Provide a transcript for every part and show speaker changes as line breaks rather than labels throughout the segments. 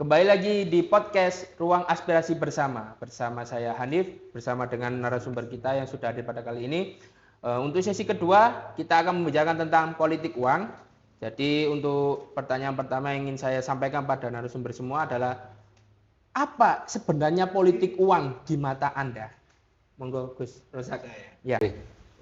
Kembali lagi di podcast Ruang Aspirasi Bersama. Bersama saya Hanif, bersama dengan narasumber kita yang sudah hadir pada kali ini. Untuk sesi kedua, kita akan membicarakan tentang politik uang. Jadi untuk pertanyaan pertama yang ingin saya sampaikan pada narasumber semua adalah, apa sebenarnya politik uang di mata Anda? Monggo Gus Rozak. Ya.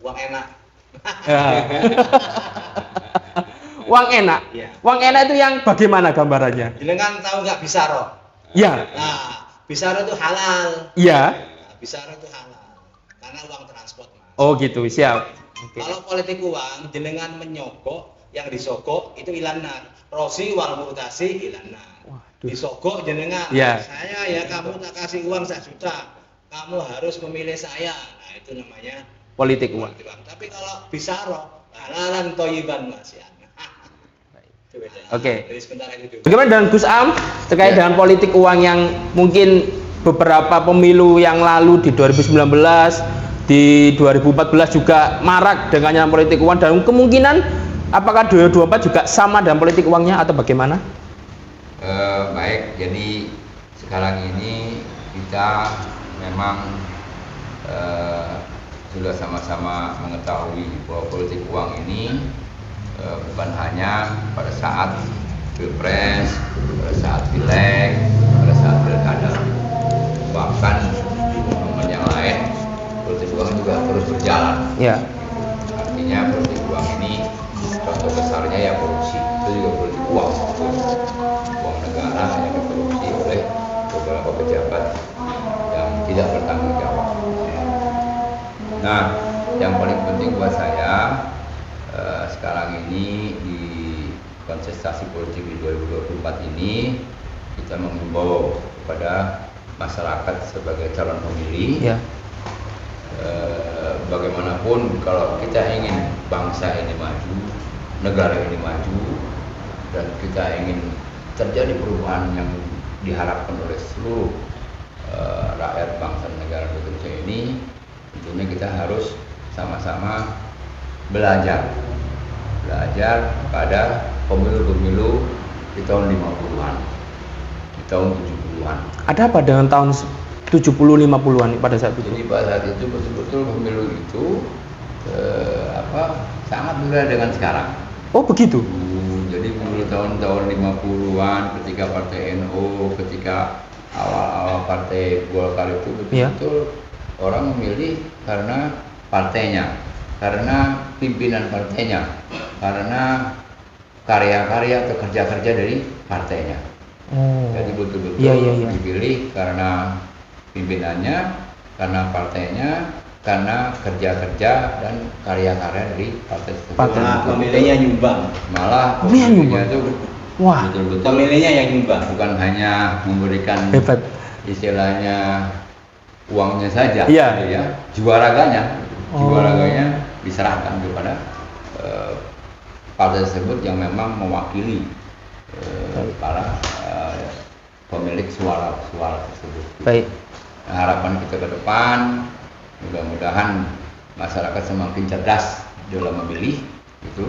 Uang enak.
Uang enak.
Ya.
Uang enak itu yang bagaimana gambarannya?
Jenengan tahu nggak Bisaro?
Ya.
Nah, Bisaro itu halal.
Ya.
Nah, Bisaro itu halal karena uang transport, Mas.
Oh gitu, siap. Oke.
Kalau politik uang, jenengan menyogok, yang disogok itu ilanan. Rosi wal mutasi ilanan.
Waduh.
Disogok jenengan.
Ya.
Saya ya kamu tak kasih uang 1 juta. Kamu harus memilih saya. Nah, itu namanya
Politik uang.
politik uang. Tapi kalau Bisaro halalan toyiban, Mas ya. Itu beda.
Oke.
Jadi sebentar itu dulu.
Bagaimana dengan Gus Am terkait
Ya.
dengan politik uang yang mungkin beberapa pemilu yang lalu di 2019, di 2014 juga marak dengan politik uang, dan kemungkinan apakah 2024 juga sama dengan politik uangnya atau bagaimana?
Baik, jadi sekarang ini kita memang sudah sama-sama mengetahui bahwa politik uang ini bukan hanya pada saat pilpres, pada saat pileg, pada saat pilkada, bahkan di momen yang lain politik uang juga terus berjalan.
Ya.
Artinya politik uang ini contoh besarnya ya korupsi, itu juga politik uang. Uang negara yang dikorupsi oleh beberapa pejabat yang tidak bertanggung jawab. Nah, yang paling penting buat saya sekarang ini di kontestasi politik di 2024 ini kita mengimbau kepada masyarakat sebagai calon pemilih.
Ya.
Bagaimanapun kalau kita ingin bangsa ini maju, negara ini maju, dan kita ingin terjadi perubahan yang diharapkan oleh seluruh rakyat bangsa dan negara Indonesia ini, tentunya kita harus sama-sama belajar pada pemilu-pemilu di tahun 50-an, di tahun 70-an.
Ada apa dengan tahun 70-50-an pada saat itu?
Jadi pada saat itu betul-betul pemilu itu sangat berbeda dengan sekarang.
Oh begitu?
Jadi dulu tahun-tahun 50-an ketika Partai NU, ketika awal-awal Partai Golkar itu betul-betul orang memilih karena partainya, karena pimpinan partainya, karena karya-karya atau kerja-kerja dari partainya.
Oh.
Jadi betul-betul dipilih karena pimpinannya, karena partainya, karena kerja-kerja dan karya-karya dari partai tersebut.
Malah pemilihnya nyumbang.
Malah pemilihnya itu
Wah.
betul-betul
Pemilihnya yang nyumbang.
bukan hanya memberikan
Hebat.
istilahnya uangnya saja,
Iya.
gitu ya, jiwaraganya,
Oh.
jiwaraganya diserahkan kepada partai tersebut yang memang mewakili para pemilik suara tersebut.
Baik.
Nah, harapan kita ke depan, mudah-mudahan masyarakat semakin cerdas dalam memilih, itu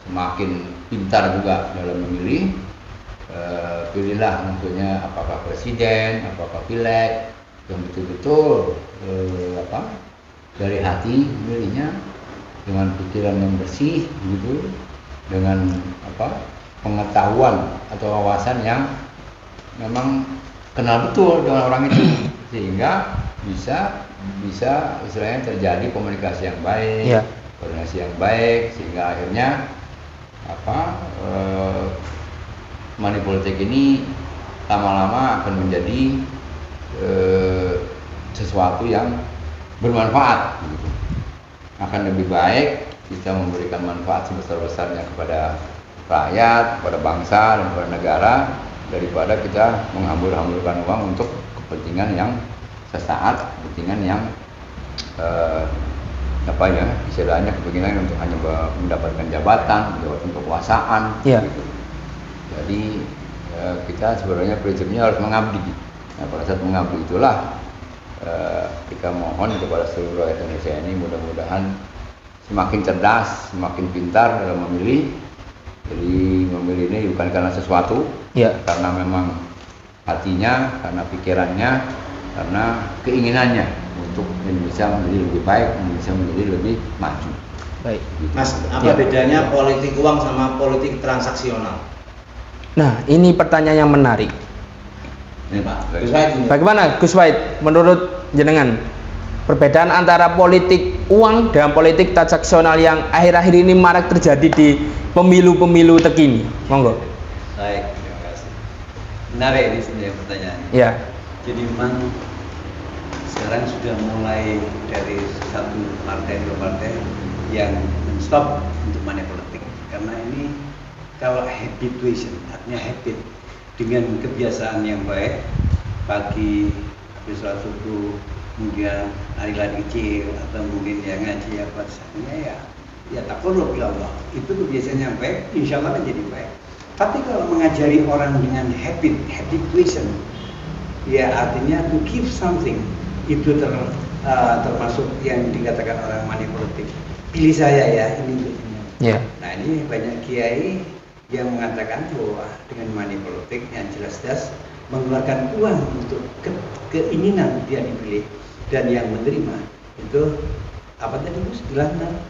semakin pintar juga dalam memilih. Pilihlah tentunya apakah presiden, apakah pileg yang betul-betul dari hati memilihnya dengan pikiran yang bersih, gitu, dengan pengetahuan atau wawasan yang memang kenal betul dengan orang itu, sehingga bisa istilahnya terjadi komunikasi yang baik, koordinasi yang baik, sehingga akhirnya money politik ini lama-lama akan menjadi sesuatu yang bermanfaat, gitu. Akan lebih baik kita memberikan manfaat sebesar-besarnya kepada rakyat, kepada bangsa dan kepada negara, daripada kita menghambur-hamburkan uang untuk kepentingan yang sesaat, kepentingan yang istilahnya kepentingan untuk hanya mendapatkan jabatan kekuasaan, gitu. Jadi kita sebenarnya prinsipnya harus mengabdi. Nah, pada saat mengabdi itulah kita mohon kepada seluruh rakyat Indonesia ini mudah-mudahan semakin cerdas, semakin pintar dalam memilih. Jadi memilih ini bukan karena sesuatu, karena memang hatinya, karena pikirannya, karena keinginannya untuk Indonesia menjadi lebih baik, Indonesia menjadi lebih maju.
Baik.
Mas, apa bedanya politik uang sama politik transaksional?
Nah, ini pertanyaan yang menarik.
Ini Pak, Gus Wahid ini.
Bagaimana Gus Wahid menurut jenengan perbedaan antara politik uang dan politik transaksional yang akhir-akhir ini marak terjadi di pemilu-pemilu terkini? Monggo.
Baik, terima kasih. Menarik ini sebenarnya pertanyaannya.
Ya.
Jadi memang sekarang sudah mulai dari satu partai dua partai yang stop untuk money politik, karena ini kalau habituation, artinya habit, dengan kebiasaan yang baik, pagi habis sholat subuh kemudian lari-lari kecil atau mungkin yang ngaji apa saja ya takarrub ya Allah, itu kebiasaan yang baik, insya Allah menjadi baik. Tapi kalau mengajari orang dengan habituation, ya artinya to keep something, itu termasuk yang dikatakan orang money politik. Pilih saya ya, ini
Ya.
Nah ini banyak kiai yang mengatakan bahwa dengan money politik yang jelas-jelas mengeluarkan uang untuk keinginan dia dipilih, dan yang menerima itu apa tadi Gus? Ilana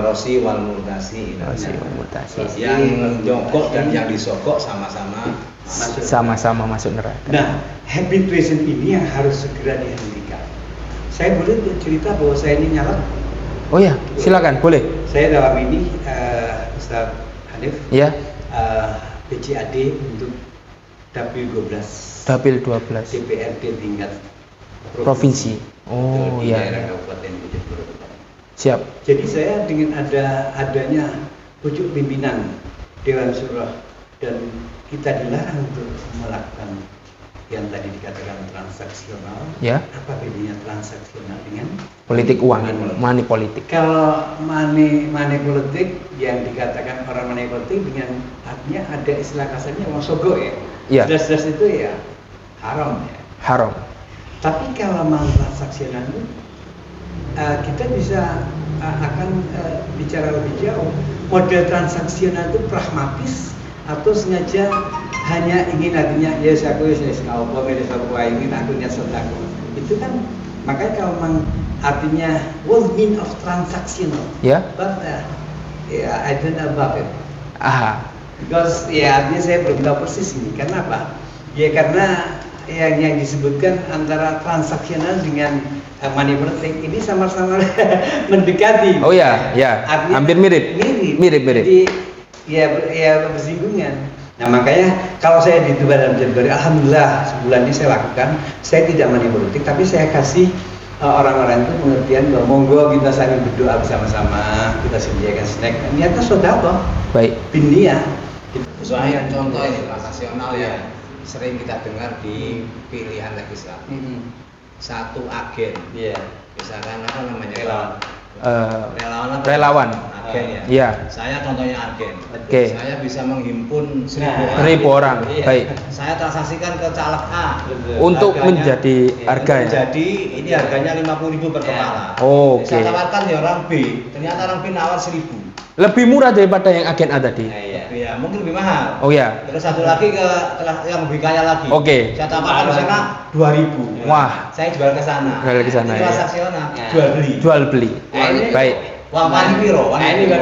Rosi wal murtasi.
Rosi wal murtasi.
Yang menyogok dan yang disogok sama-sama
Sama-sama masuk neraka.
Nah, habituation ini yang harus segera dihentikan. Saya boleh cerita bahwa saya ini nyalek.
Oh ya, silakan, boleh.
Saya dalam ini Ustaz Hanif,
Ya.
PCAD untuk Dapil 12
Dapil 12
DPRD tingkat
provinsi. Oh
di
ya.
daerah Kabupaten Bojonegoro.
Siap.
Jadi saya dengan adanya pucuk pimpinan Dewan Syuro dan kita dilarang untuk melakukan yang tadi dikatakan transaksional.
Ya.
Apa bedanya transaksional dengan
Politik uang, money politik.
Kalau money politik yang dikatakan orang money politik dengan artinya ada istilah kasarnya uang sogok ya.
Iya.
Jelas-jelas itu ya haram ya.
Haram.
Tapi kalau mau transaksional itu kita bisa akan bicara lebih jauh. Model transaksional itu pragmatis atau sengaja hanya ingin artinya ya saya kau ingin aku niat sedekah. Itu kan makanya kalau memang artinya what mean of transactional.
Ya.
But I don't know about it.
Aha.
Because ya artinya saya belum tahu persis ini. Karena apa? Ya karena yang disebutkan antara transaksional dengan money politik ini sama-sama mendekati.
Oh ya, ya.
Artinya
Hampir mirip. Mirip.
Jadi ya bersinggungan. Nah makanya kalau saya di bulan Januari, alhamdulillah sebulan ini saya lakukan. Saya tidak money politik, tapi saya kasih orang-orang itu pengertian bahwa monggo kita saling berdoa bersama-sama, kita sediakan snack. Niatnya sedekah.
Baik.
Biniyah.
Soalnya contoh ini transaksional yang sering kita dengar di pilihan legislatif. Satu agen, misalkan apa namanya?
Relawan.
Agen ya.
Iya.
Saya contohnya agen.
Oke.
Saya bisa menghimpun 1000
1.000 orang.
Iya.
Baik.
Saya transaksikan ke caleg A.
Untuk
Harganya-
menjadi harga ya.
Jadi ini harganya 50.000 per kepala.
Oh, oke.
Saya tawarkan di orang B. Ternyata orang B nawar 1.000.
Lebih murah daripada yang agen A tadi.
Ya, mungkin lebih mahal.
Oh ya.
Terus satu lagi ke yang lebih kaya lagi.
Oke.
Saya tawarkan di sana 2.000.
Wah.
Saya jual ke sana.
Jual ke sana,
Ini
ya.
transaksional. Jual beli.
Jual beli. Baik.
Wah, wani piro?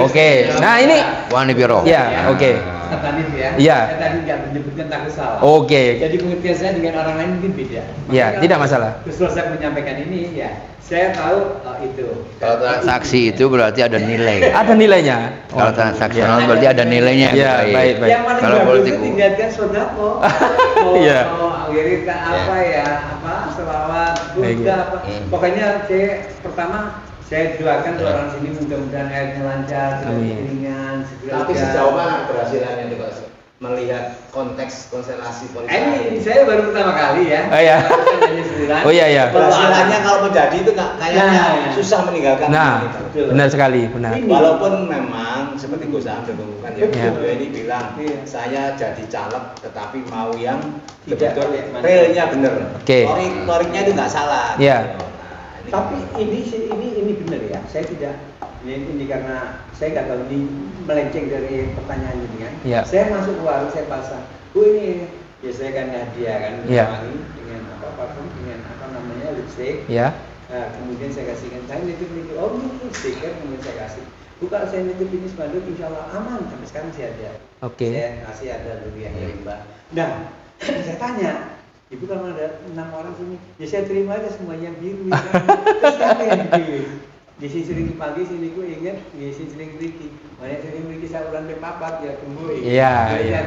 Oke. Nah, ini
Wani Biro.
ya, oke.
Tadi ya.
Iya.
Saya tadi nggak menyebutkan takut salah.
Oke.
Jadi pengertian saya dengan orang lain mungkin beda.
Ya,
Makanya
tidak masalah.
Setelah saya menyampaikan ini ya, saya tahu itu.
Kalau transaksi itu berarti ada nilai.
Ada nilainya.
Kalau transaksional berarti ada nilainya.
Iya, baik.
Yang mana
Kalau politik
tingkatkan sodako.
Iya.
Akhirnya apa ya? Apa selawat, burda apa. Pokoknya saya pertama saya doakan tuh orang sini mudah-mudahan airnya lancar,
Amin.
ringan, segera.
Tapi sejauh mana keberhasilannya itu, Pak? Melihat konteks konstelasi politik.
Ini saya baru pertama kali ya.
Oh ya.
Bukan hanya sebulan.
Oh iya ya.
Keberhasilannya kalau menjadi itu kayaknya
Nah.
susah meninggalkan.
Nah,
itu.
benar sekali, benar.
Ini.
Walaupun memang seperti Gus Am dengungkan ya,
Iya.
beliau ini bilang
Iya.
saya jadi caleg tetapi mau yang
Tidak
betul
pakai
realnya bener.
Oke.
Torik-toriknya itu nggak salah.
Iya.
Nah, ini
Tapi ini benar ya. Saya tidak ini karena saya nggak tahu ini melenceng dari pertanyaan ini kan.
Iya.
Saya masuk ke warung, saya pasang. Oh ini ya biasanya kan hadiah kan,
Iya.
wangi dengan apa parfum, dengan apa namanya lipstick.
Ya.
Nah, kemudian saya kasihkan, saya nitip oh ini lipstick kan, kemudian saya kasih. Bu kalau saya nitip ini spanduk, insya Allah aman. Sampai sekarang saya ada.
Oke.
Saya kasih ada dulu yang Mbak. Nah, saya tanya, Ibu kalau ada 6 orang sini, ya saya terima aja semuanya yang biru. Ya. Terus apa yang biru? Di sini sering pagi sini ku ingat, di sini sering riki. Mana sering riki saluran papat ya tunggu.
Iya, iya.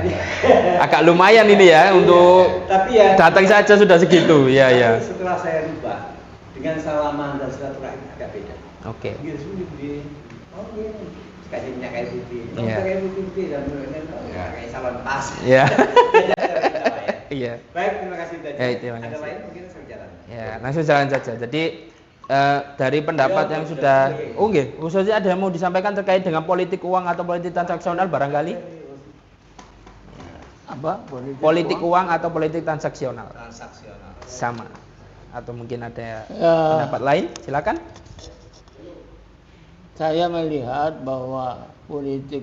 Agak lumayan ini ya untuk
tapi ya
datang saja sudah segitu. Iya, iya.
Setelah saya rubah dengan salaman dan silaturahim agak beda.
Oke.
Gitu sulit di. Oh iya. Kasih minyak kayu putih. Oh,
Iya.
kayu putih dan kayak salon pas.
Iya. Iya.
Baik, terima kasih tadi.
Terima
Ada
kasih.
lain mungkin saya jalan.
Ya, langsung jalan saja. Jadi dari pendapat yang sudah, nggih, khususnya ada yang mau disampaikan terkait dengan politik uang atau politik transaksional barangkali?
Apa?
Politik uang atau politik transaksional?
Transaksional.
Sama. Atau mungkin ada
Ya,
pendapat lain? Silakan.
saya melihat bahwa politik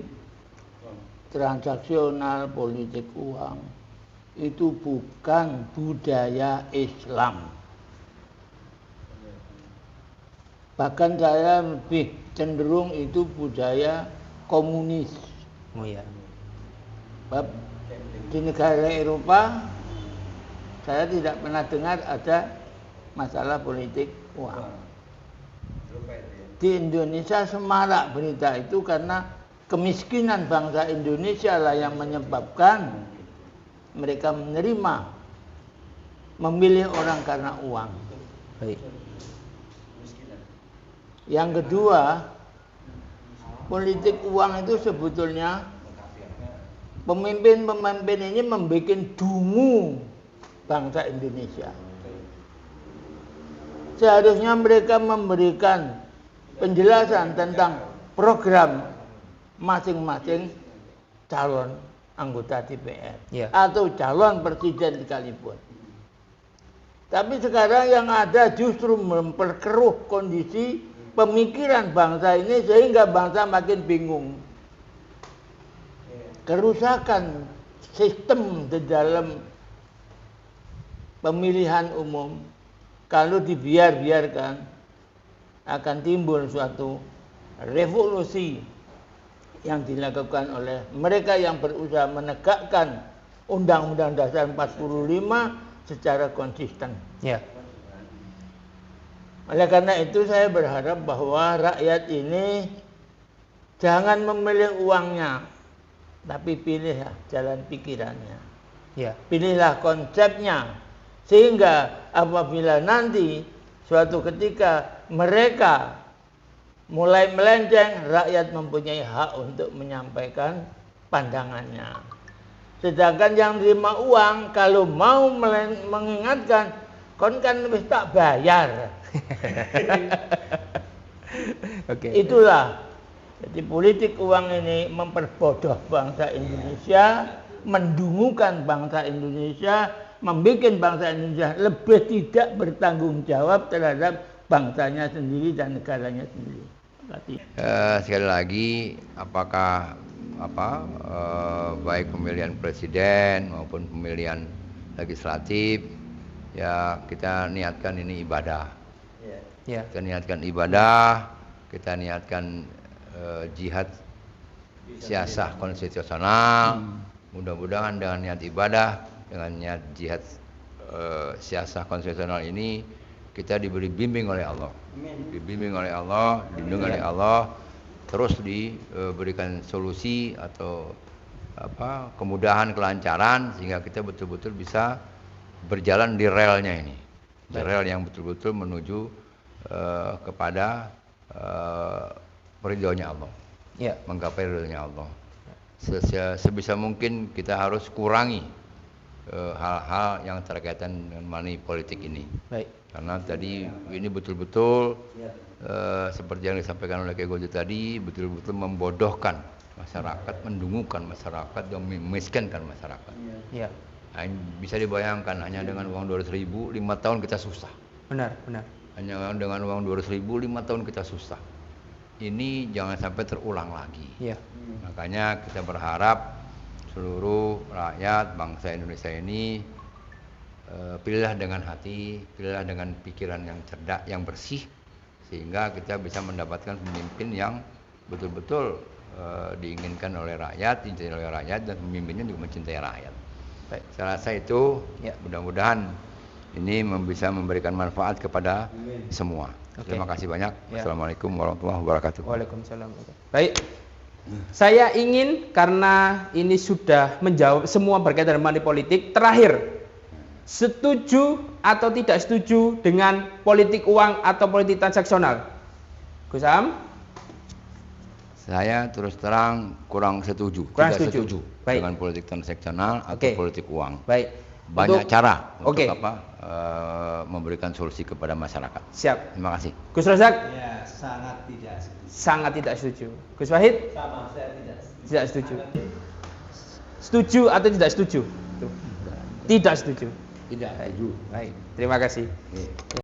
transaksional, politik uang itu bukan budaya Islam. Bahkan saya lebih cenderung itu budaya komunis.
Oh ya.
Sebab di negara Eropa saya tidak pernah dengar ada masalah politik uang. Di Indonesia semarak berita itu karena kemiskinan bangsa Indonesia lah yang menyebabkan mereka menerima memilih orang karena uang.
Baik.
Yang kedua, politik uang itu sebetulnya pemimpin-pemimpin ini membuat dungu bangsa Indonesia. Seharusnya mereka memberikan penjelasan tentang program masing-masing calon anggota DPR
Ya.
atau calon presiden sekalipun. Tapi sekarang yang ada justru memperkeruh kondisi pemikiran bangsa ini sehingga bangsa makin bingung. Kerusakan sistem di dalam pemilihan umum kalau dibiarkan akan timbul suatu revolusi yang dilakukan oleh mereka yang berusaha menegakkan Undang-Undang Dasar 45 secara konsisten.
Ya.
Oleh karena itu saya berharap bahwa rakyat ini jangan memilih uangnya, tapi pilih jalan pikirannya.
Ya.
Pilihlah konsepnya, sehingga apabila nanti suatu ketika mereka mulai melenceng, rakyat mempunyai hak untuk menyampaikan pandangannya. Sedangkan yang terima uang kalau mau mengingatkan, kon kan wis tak bayar.
Oke.
Itulah. Jadi politik uang ini memperbodoh bangsa Indonesia, mendungukan bangsa Indonesia, membuat bangsa Indonesia lebih tidak bertanggung jawab terhadap bangsanya sendiri dan negaranya sendiri. Terima kasih.
Sekali lagi, apakah baik pemilihan presiden maupun pemilihan legislatif, ya kita niatkan ini ibadah.
Ya.
Kita niatkan ibadah, kita niatkan jihad siasah konstitusional. Mudah-mudahan dengan niat ibadah, dengan niat jihad siasah konstitusional ini kita diberi bimbing oleh Allah. Dibimbing oleh Allah, dilindungi oleh Allah, terus diberikan solusi atau kemudahan, kelancaran sehingga kita betul-betul bisa berjalan di relnya ini. Di rel yang betul-betul menuju kepada ridhonya Allah.
Ya.
Menggapai ridhonya Allah. Sebisa mungkin kita harus kurangi hal-hal yang terkaitan dengan money politik ini.
Baik.
Karena tadi ini betul-betul seperti yang disampaikan oleh Kiai Gojo tadi, betul-betul membodohkan masyarakat, mendungukan masyarakat dan memiskinkan masyarakat.
Ya.
Nah, bisa dibayangkan hanya dengan uang 200.000 5 tahun kita susah.
Benar, benar.
Hanya dengan uang 200.000 5 tahun kita susah. Ini jangan sampai terulang lagi.
Ya.
Makanya kita berharap seluruh rakyat bangsa Indonesia ini pilihlah dengan hati, pilihlah dengan pikiran yang cerdas, yang bersih, sehingga kita bisa mendapatkan pemimpin yang betul-betul diinginkan oleh rakyat, dicintai oleh rakyat, dan pemimpinnya juga mencintai rakyat.
Baik.
Saya rasa itu
Ya.
mudah-mudahan ini bisa memberikan manfaat kepada semua.
Oke.
Terima kasih banyak.
Ya.
Assalamualaikum warahmatullahi wabarakatuh.
Waalaikumsalam. Baik. Saya ingin, karena ini sudah menjawab semua berkaitan dengan money politik, terakhir, setuju atau tidak setuju dengan politik uang atau politik transaksional? Gus Am?
Saya terus terang kurang setuju,
Kurang
tidak
setuju.
setuju
Baik.
dengan politik transaksional atau
Oke.
politik uang.
Baik.
Banyak
Untuk-
cara
Oke.
untuk memberikan solusi kepada masyarakat.
Siap.
Terima kasih.
Gus Razak?
Ya, sangat tidak setuju.
Sangat tidak setuju. Gus Wahid?
Sama, saya tidak setuju.
Tidak setuju. Setuju atau tidak setuju? Tidak setuju.
Tidak setuju.
Baik. Terima kasih.
Iya.